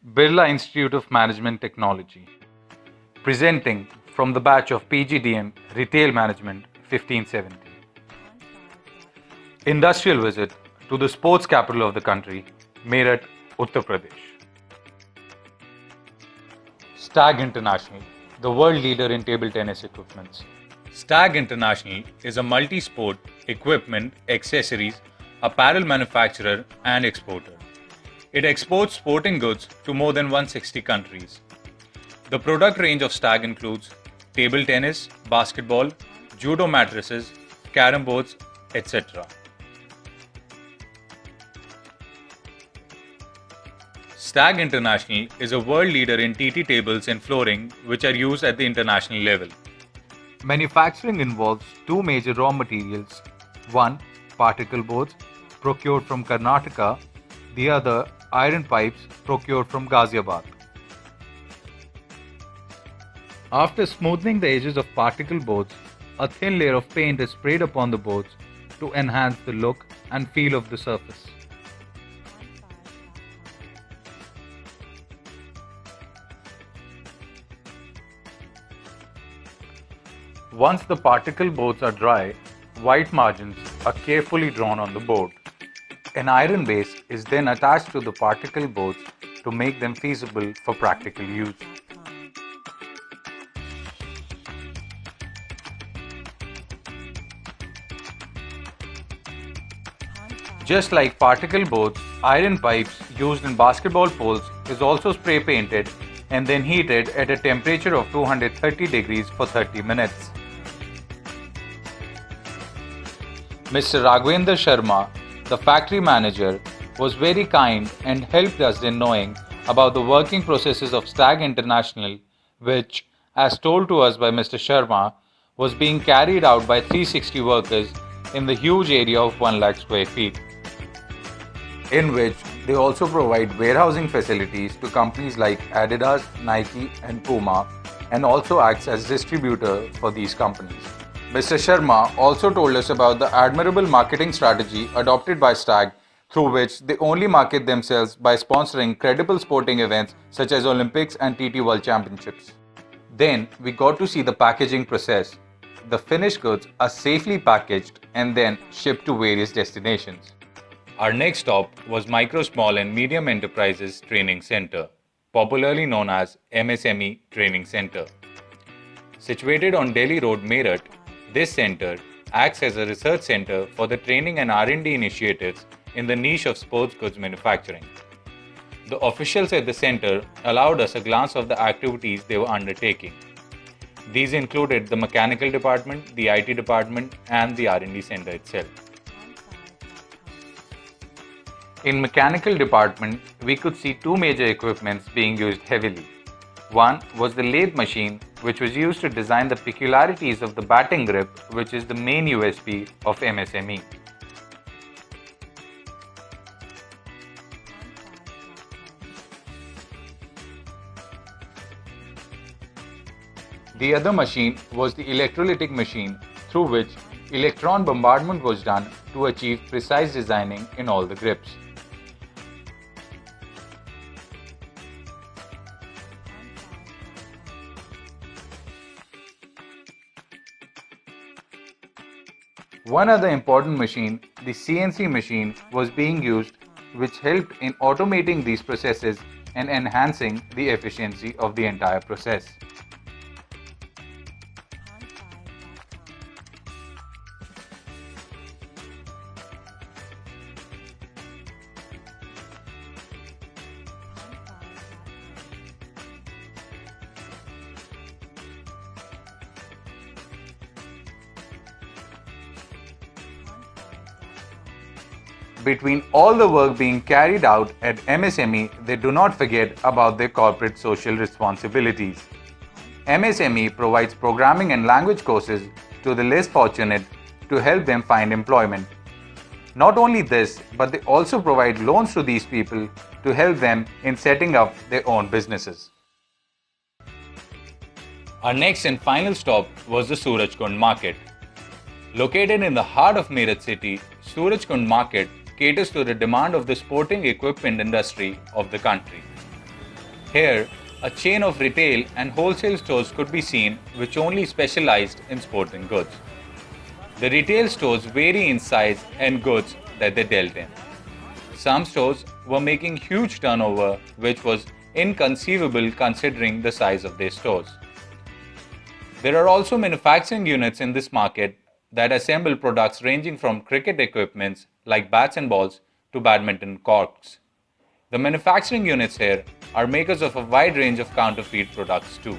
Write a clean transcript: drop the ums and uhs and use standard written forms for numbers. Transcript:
Birla Institute of Management Technology. Presenting from the batch of PGDM Retail Management 1570. Industrial visit to the sports capital of the country, Meerut, Uttar Pradesh. Stag International, the world leader in table tennis equipments. Stag International is a multi-sport equipment, accessories, apparel manufacturer and exporter. It exports sporting goods to more than 160 countries. The product range of Stag includes table tennis, basketball, judo mattresses, carom boards, etc. Stag International is a world leader in TT tables and flooring which are used at the international level. Manufacturing involves two major raw materials. One, particle boards procured from Karnataka, the other, iron pipes procured from Ghaziabad. After smoothing the edges of particle boards, a thin layer of paint is sprayed upon the boards to enhance the look and feel of the surface. Once the particle boards are dry, white margins are carefully drawn on the board. An iron base is then attached to the particle boards to make them feasible for practical use. Just like particle boards, iron pipes used in basketball poles is also spray painted and then heated at a temperature of 230 degrees for 30 minutes. Mr. Raghvendra Sharma, the factory manager, was very kind and helped us in knowing about the working processes of Stag International, which, as told to us by Mr. Sharma, was being carried out by 360 workers in the huge area of 1 lakh square feet, in which they also provide warehousing facilities to companies like Adidas, Nike and Puma, and also acts as distributor for these companies. Mr. Sharma also told us about the admirable marketing strategy adopted by Stag, through which they only market themselves by sponsoring credible sporting events such as Olympics and TT World Championships. Then we got to see the packaging process. The finished goods are safely packaged and then shipped to various destinations. Our next stop was Micro, Small and Medium Enterprises Training Center, popularly known as MSME Training Center. Situated on Delhi Road, Meerut, this center acts as a research center for the training and R&D initiatives in the niche of sports goods manufacturing. The officials at the center allowed us a glance of the activities they were undertaking. These included the mechanical department, the IT department, and the R&D center itself. In mechanical department, we could see two major equipments being used heavily. One was the lathe machine, which was used to design the peculiarities of the batting grip, which is the main USP of MSME. The other machine was the electrolytic machine, through which electron bombardment was done to achieve precise designing in all the grips. One other important machine, the CNC machine, was being used, which helped in automating these processes and enhancing the efficiency of the entire process. Between all the work being carried out at MSME, they do not forget about their corporate social responsibilities. MSME provides programming and language courses to the less fortunate to help them find employment. Not only this, but they also provide loans to these people to help them in setting up their own businesses. Our next and final stop was the Surajkund Market. Located in the heart of Meerut city, Surajkund Market caters to the demand of the sporting equipment industry of the country. Here, a chain of retail and wholesale stores could be seen which only specialized in sporting goods. The retail stores vary in size and goods that they dealt in. Some stores were making huge turnover, which was inconceivable considering the size of their stores. There are also manufacturing units in this market that assemble products ranging from cricket equipments like bats and balls to badminton corks. The manufacturing units here are makers of a wide range of counterfeit products too.